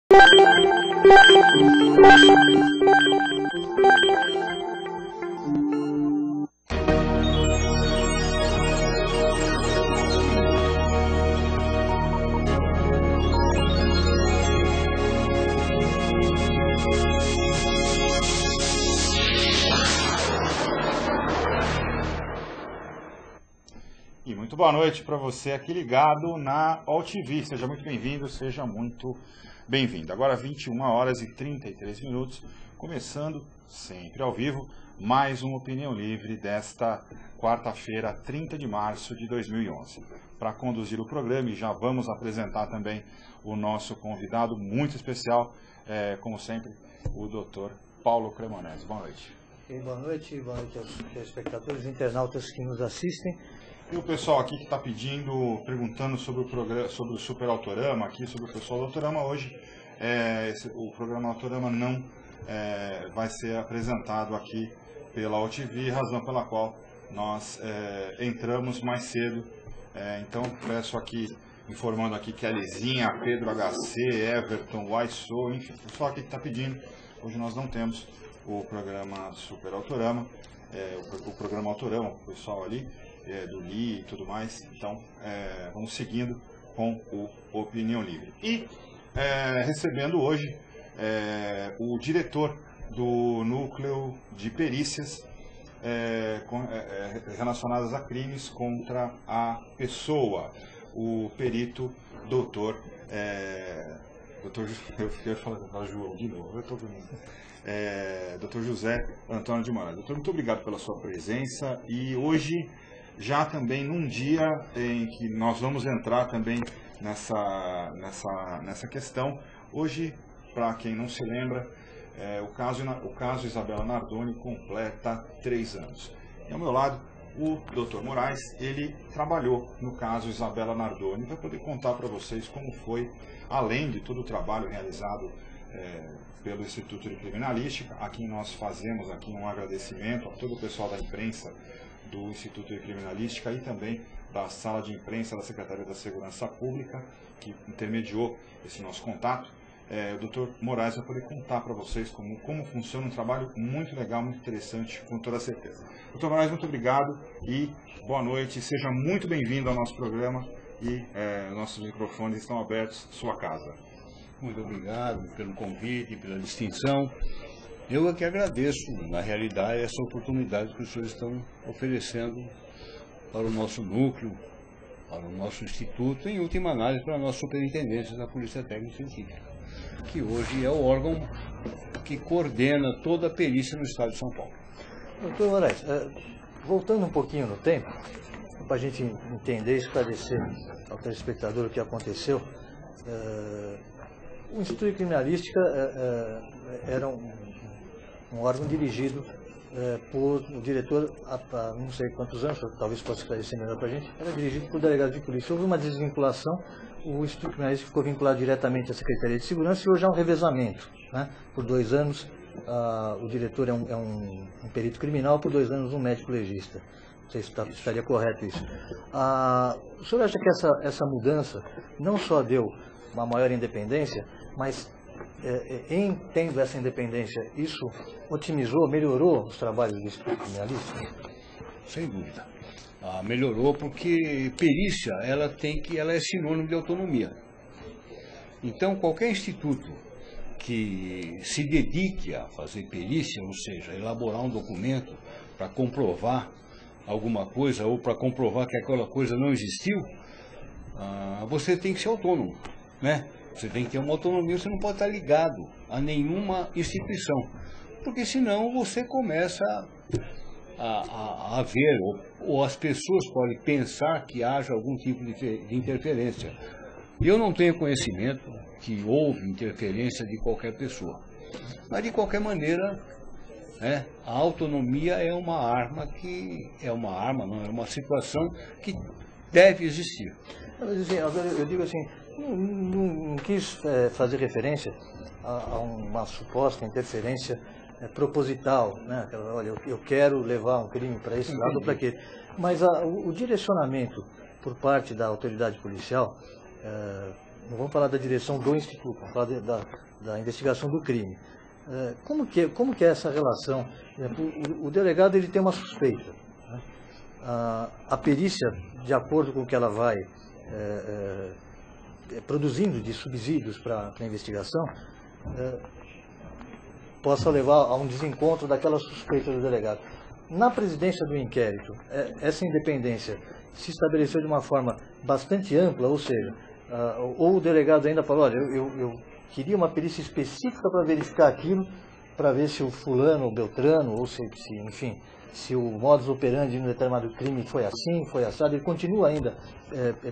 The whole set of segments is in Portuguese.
E muito boa noite para você aqui ligado na AltV. Seja muito bem-vindo, seja muito bem-vindo. Agora 21 horas e 33 minutos, começando sempre ao vivo, mais uma Opinião Livre desta quarta-feira, 30 de março de 2011. Para conduzir o programa, e já vamos apresentar também o nosso convidado muito especial, como sempre, o Dr. Paulo Cremonese. Boa noite. Boa noite aos telespectadores e internautas que nos assistem. E o pessoal aqui que está perguntando sobre o programa, sobre o Super Autorama, aqui sobre o pessoal do Autorama, hoje o programa Autorama não vai ser apresentado aqui pela AltV, razão pela qual nós entramos mais cedo. Então peço aqui, informando aqui que a Lizinha, Pedro HC, Everton, Waisou, enfim, o pessoal aqui que está pedindo, hoje nós não temos o programa Super Autorama, o programa Autorama, o pessoal ali, do LI e tudo mais. Então vamos seguindo com o Opinião Livre. E recebendo hoje o diretor do Núcleo de Perícias relacionadas a crimes contra a pessoa, o perito doutor... Dr. José Antônio de Moraes. Doutor, muito obrigado pela sua presença. E hoje, já também num dia em que nós vamos entrar também nessa questão, hoje, para quem não se lembra, o caso Isabela Nardoni completa 3 anos. E ao meu lado, o Dr. Moraes, ele trabalhou no caso Isabela Nardoni, vai poder contar para vocês como foi, além de todo o trabalho realizado pelo Instituto de Criminalística, a quem nós fazemos aqui um agradecimento a todo o pessoal da imprensa do Instituto de Criminalística e também da sala de imprensa da Secretaria da Segurança Pública, que intermediou esse nosso contato. O Dr. Moraes vai poder contar para vocês como funciona um trabalho muito legal, muito interessante, com toda certeza. Dr. Moraes, muito obrigado e boa noite, seja muito bem-vindo ao nosso programa e nossos microfones estão abertos, sua casa. Muito obrigado pelo convite, pela distinção. Eu é que agradeço, na realidade, essa oportunidade que os senhores estão oferecendo para o nosso núcleo, para o nosso instituto, em última análise, para a nossa superintendência da Polícia Técnica Científica, que hoje é o órgão que coordena toda a perícia no estado de São Paulo. Doutor Moraes, voltando um pouquinho no tempo, para a gente entender e esclarecer ao telespectador o que aconteceu, o Instituto de Criminalística era um órgão dirigido por o diretor há não sei quantos anos, talvez possa esclarecer melhor para a gente, era dirigido por delegado de polícia. Houve uma desvinculação, o Instituto de Criminalística ficou vinculado diretamente à Secretaria de Segurança e hoje há um revezamento, né? Por 2 anos o diretor é um perito criminal, por 2 anos um médico legista. Não sei se estaria correto isso. O senhor acha que essa mudança não só deu uma maior independência, mas em tendo essa independência, isso otimizou, melhorou os trabalhos do Instituto Criminalístico? Sem dúvida. Melhorou porque perícia, ela é sinônimo de autonomia. Então, qualquer instituto que se dedique a fazer perícia, ou seja, elaborar um documento para comprovar alguma coisa ou para comprovar que aquela coisa não existiu, você tem que ser autônomo, né? Você tem que ter uma autonomia, você não pode estar ligado a nenhuma instituição, porque senão você começa a ver, ou as pessoas podem pensar que haja algum tipo de interferência. Eu não tenho conhecimento que houve interferência de qualquer pessoa, mas de qualquer maneira, a autonomia é uma arma não é uma situação que deve existir. Eu digo assim, não quis fazer referência a uma suposta interferência proposital, né? Olha, eu quero levar um crime para esse lado ou para aquele. Mas o direcionamento por parte da autoridade policial, não vamos falar da direção do Instituto, vamos falar da investigação do crime. Como que é essa relação? O delegado ele tem uma suspeita. Né? A perícia, de acordo com o que ela vai produzindo de subsídios para a investigação, possa levar a um desencontro daquela suspeita do delegado. Na presidência do inquérito, essa independência se estabeleceu de uma forma bastante ampla, ou seja, ou o delegado ainda falou, olha, eu queria uma perícia específica para verificar aquilo, para ver se o fulano ou beltrano, ou enfim, se o modus operandi de um determinado crime foi assim, foi assado. Ele continua ainda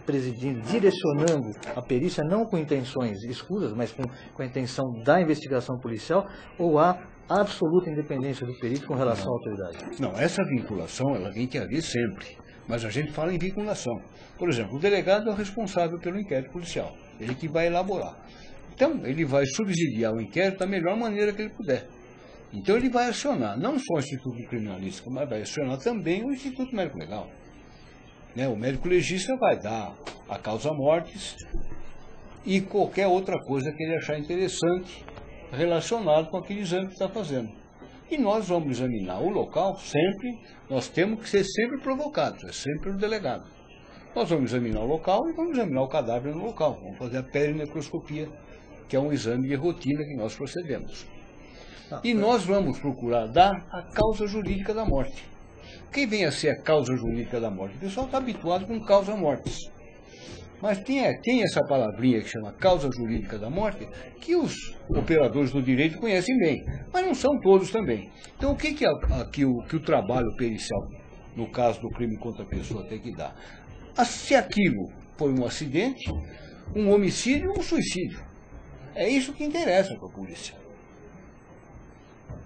presidindo, direcionando a perícia, não com intenções escuras, mas com a intenção da investigação policial, ou há absoluta independência do perito com relação à autoridade? Não, essa vinculação ela tem que haver sempre, mas a gente fala em vinculação. Por exemplo, o delegado é o responsável pelo inquérito policial, ele que vai elaborar. Então, ele vai subsidiar o inquérito da melhor maneira que ele puder. Então, ele vai acionar não só o Instituto Criminalístico, mas vai acionar também o Instituto Médico Legal. Né? O médico legista vai dar a causa-mortes e qualquer outra coisa que ele achar interessante relacionado com aquele exame que está fazendo. E nós vamos examinar o local sempre, nós temos que ser sempre provocados, é sempre o delegado. Nós vamos examinar o local e vamos examinar o cadáver no local. Vamos fazer a perinecroscopia, que é um exame de rotina que nós procedemos. E nós vamos procurar dar a causa jurídica da morte. Quem vem a ser a causa jurídica da morte? O pessoal está habituado com causa-mortes. Mas tem essa palavrinha que chama causa jurídica da morte, que os operadores do direito conhecem bem, mas não são todos também. Então, o que o trabalho pericial, no caso do crime contra a pessoa, tem que dar? Se aquilo foi um acidente, um homicídio ou um suicídio. É isso que interessa para a polícia.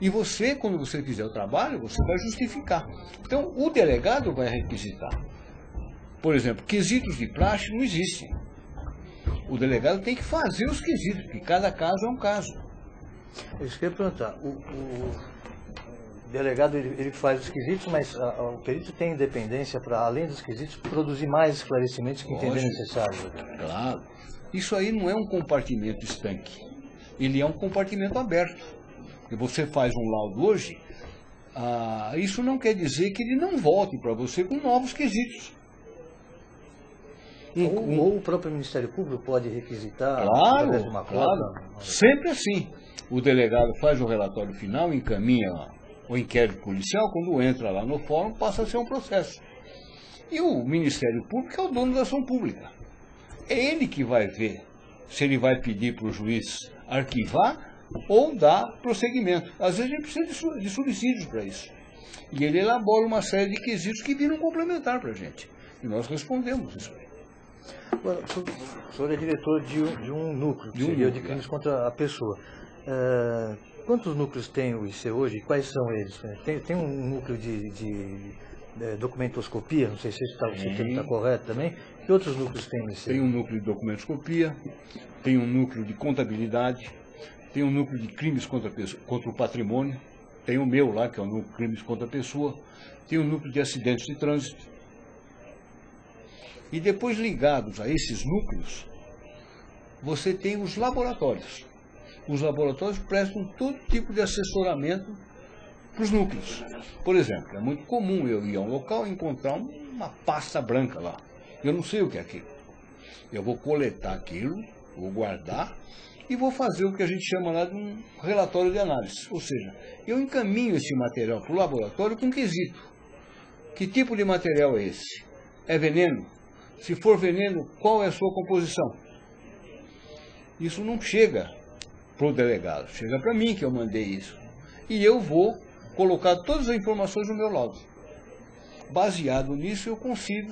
E você, quando você fizer o trabalho, você vai justificar. Então, o delegado vai requisitar. Por exemplo, quesitos de praxe não existem. O delegado tem que fazer os quesitos, porque cada caso é um caso. Isso que eu ia perguntar. O delegado ele faz os quesitos, mas o perito tem independência para, além dos quesitos, produzir mais esclarecimentos que entender necessários. Claro. Isso aí não é um compartimento estanque. Ele é um compartimento aberto. E você faz um laudo hoje, isso não quer dizer que ele não volte para você com novos quesitos. Ou o próprio Ministério Público pode requisitar através de uma cota? Claro. Sempre assim. O delegado faz o relatório final, encaminha o inquérito policial, quando entra lá no fórum, passa a ser um processo. E o Ministério Público é o dono da ação pública. É ele que vai ver se ele vai pedir para o juiz arquivar ou dar prosseguimento. Às vezes ele precisa de subsídios para isso. E ele elabora uma série de quesitos que viram complementar para a gente. E nós respondemos isso aí. Agora, o senhor é diretor de um núcleo, que seria de crimes contra a pessoa. Quantos núcleos tem o IC hoje e quais são eles? Tem um núcleo de documentoscopia, não sei se o termo está correto também. Que outros núcleos tem o IC? Tem um núcleo de documentoscopia, tem um núcleo de contabilidade, tem um núcleo de crimes contra o patrimônio, tem o meu lá, que é o núcleo de crimes contra a pessoa, tem um núcleo de acidentes de trânsito. E depois, ligados a esses núcleos, você tem os laboratórios. Os laboratórios prestam todo tipo de assessoramento para os núcleos. Por exemplo, é muito comum eu ir a um local e encontrar uma pasta branca lá. Eu não sei o que é aquilo. Eu vou coletar aquilo, vou guardar e vou fazer o que a gente chama lá de um relatório de análise. Ou seja, eu encaminho esse material para o laboratório com quesito. Que tipo de material é esse? É veneno? Se for veneno, qual é a sua composição? Isso não chega para o delegado, chega para mim que eu mandei isso. E eu vou colocar todas as informações no meu laudo. Baseado nisso, eu consigo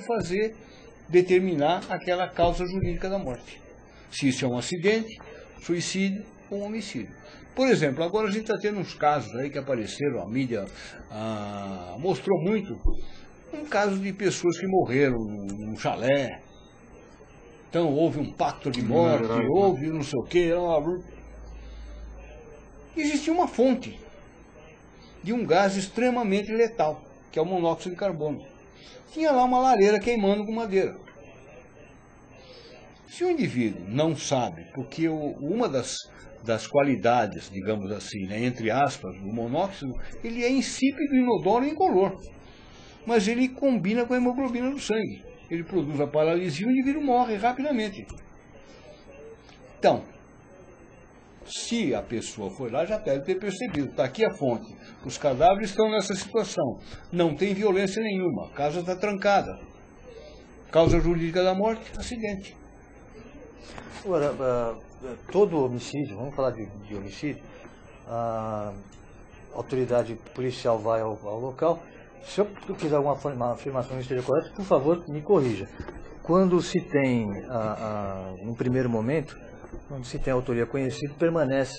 determinar aquela causa jurídica da morte. Se isso é um acidente, suicídio ou homicídio. Por exemplo, agora a gente está tendo uns casos aí que apareceram, a mídia mostrou muito. Um caso de pessoas que morreram num chalé. Então houve um pacto de morte, houve não sei o quê. Existia uma fonte de um gás extremamente letal, que é o monóxido de carbono. Tinha lá uma lareira queimando com madeira. Se o indivíduo não sabe, porque uma das qualidades, digamos assim, né, entre aspas, do monóxido, ele é insípido, inodoro e incolor. Mas ele combina com a hemoglobina do sangue. Ele produz a paralisia e o indivíduo morre rapidamente. Então, se a pessoa foi lá, já deve ter percebido. Está aqui a fonte. Os cadáveres estão nessa situação. Não tem violência nenhuma. A casa está trancada. Causa jurídica da morte, acidente. Agora, todo homicídio, vamos falar de homicídio, a autoridade policial vai ao local. Se eu fizer alguma afirmação que não esteja correta, por favor, me corrija. Quando se tem, no primeiro momento, quando se tem autoria conhecida, permanece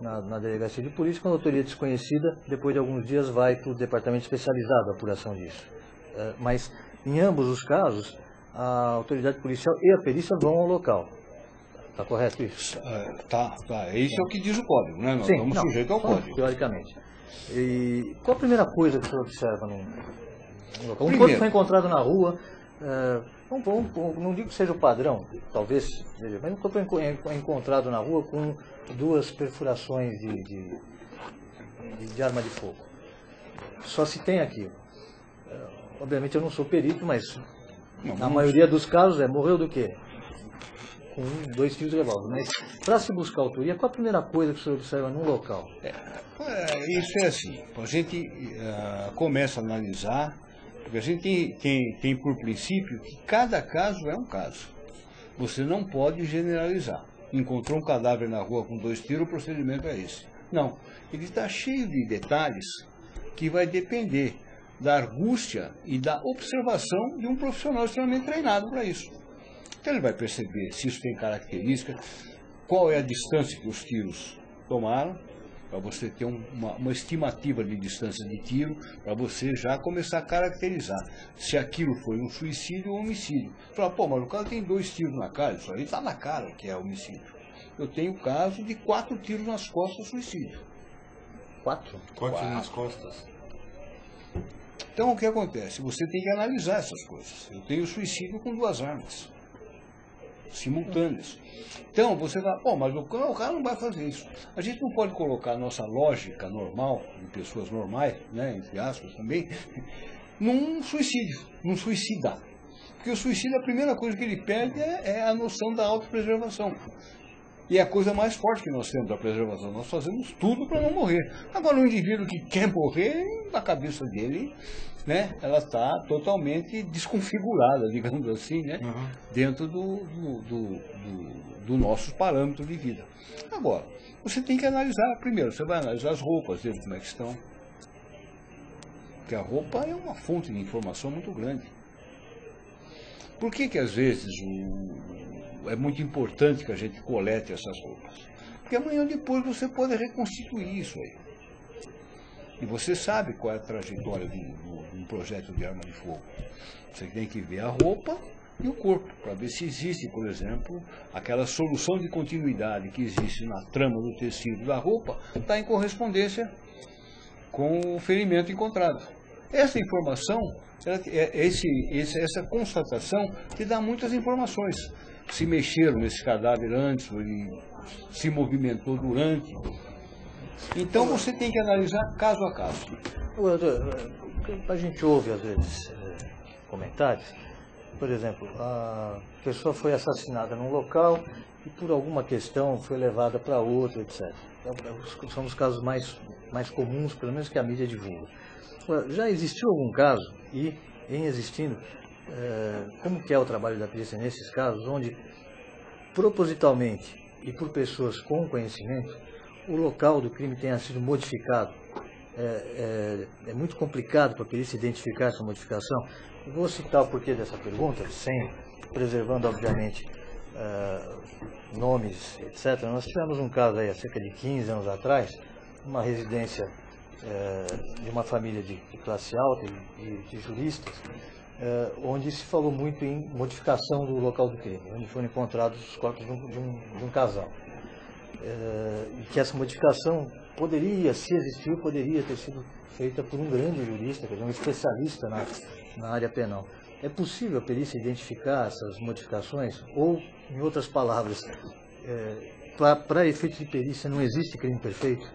na delegacia de polícia. Quando a autoria desconhecida, depois de alguns dias, vai para o departamento especializado a apuração disso. Mas, em ambos os casos, a autoridade policial e a perícia vão ao local. Está correto isso? Tá. Isso é o que diz o código, né? Nós Sim, estamos sujeitos ao código. Teoricamente. E qual a primeira coisa que você observa no local? Um corpo foi encontrado na rua, não digo que seja o padrão, talvez seja, mas um corpo foi encontrado na rua com 2 perfurações de arma de fogo. Só se tem aquilo. Obviamente eu não sou perito, mas na maioria dos casos morreu do quê? Com 2 tiros de revólver. Mas para se buscar autoria, qual a primeira coisa que você observa num local? Isso é assim, a gente começa a analisar, porque a gente tem por princípio que cada caso é um caso. Você não pode generalizar. Encontrou um cadáver na rua com 2 tiros, o procedimento é esse. Não, ele está cheio de detalhes que vai depender da argústia e da observação de um profissional extremamente treinado para isso. Então ele vai perceber se isso tem característica, qual é a distância que os tiros tomaram, para você ter uma estimativa de distância de tiro, para você já começar a caracterizar se aquilo foi um suicídio ou um homicídio. Fala, mas o cara tem 2 tiros na cara, isso aí está na cara que é homicídio. Eu tenho caso de 4 tiros nas costas, suicídio. 4? 4 tiros nas costas. Então o que acontece? Você tem que analisar essas coisas. Eu tenho suicídio com 2 armas simultâneas. Então você vai, mas o cara não vai fazer isso. A gente não pode colocar a nossa lógica normal, de pessoas normais, né, entre aspas também, num suicídio, num suicida. Porque o suicida, a primeira coisa que ele perde é a noção da autopreservação. E é a coisa mais forte que nós temos da preservação. Nós fazemos tudo para não morrer. Agora, o indivíduo que quer morrer, a cabeça dele, né, ela está totalmente desconfigurada, digamos assim, né, dentro do nosso parâmetro de vida. Agora, você tem que analisar, primeiro, você vai analisar as roupas dele, como é que estão. Porque a roupa é uma fonte de informação muito grande. Por que às vezes é muito importante que a gente colete essas roupas? Porque amanhã ou depois você pode reconstituir isso aí. E você sabe qual é a trajetória de um projétil de arma de fogo. Você tem que ver a roupa e o corpo, para ver se existe, por exemplo, aquela solução de continuidade que existe na trama do tecido da roupa, está em correspondência com o ferimento encontrado. Essa informação, essa constatação, te dá muitas informações. Se mexeram nesse cadáver antes, ou ele se movimentou durante. Então você tem que analisar caso a caso. A gente ouve às vezes comentários, por exemplo, a pessoa foi assassinada num local e por alguma questão foi levada para outro, etc. São os casos mais comuns, pelo menos que a mídia divulga. Já existiu algum caso, e em existindo, como que é o trabalho da polícia nesses casos, onde propositalmente e por pessoas com conhecimento, o local do crime tenha sido modificado? É muito complicado para a perícia identificar essa modificação. Eu vou citar o porquê dessa pergunta, sem preservando, obviamente, nomes, etc. Nós tivemos um caso aí há cerca de 15 anos atrás, uma residência de uma família de classe alta e de juristas, onde se falou muito em modificação do local do crime, onde foram encontrados os corpos de um casal. E que essa modificação poderia, se existiu, poderia ter sido feita por um grande jurista, quer dizer, um especialista na área penal. É possível a perícia identificar essas modificações? Ou, em outras palavras, para efeito de perícia não existe crime perfeito?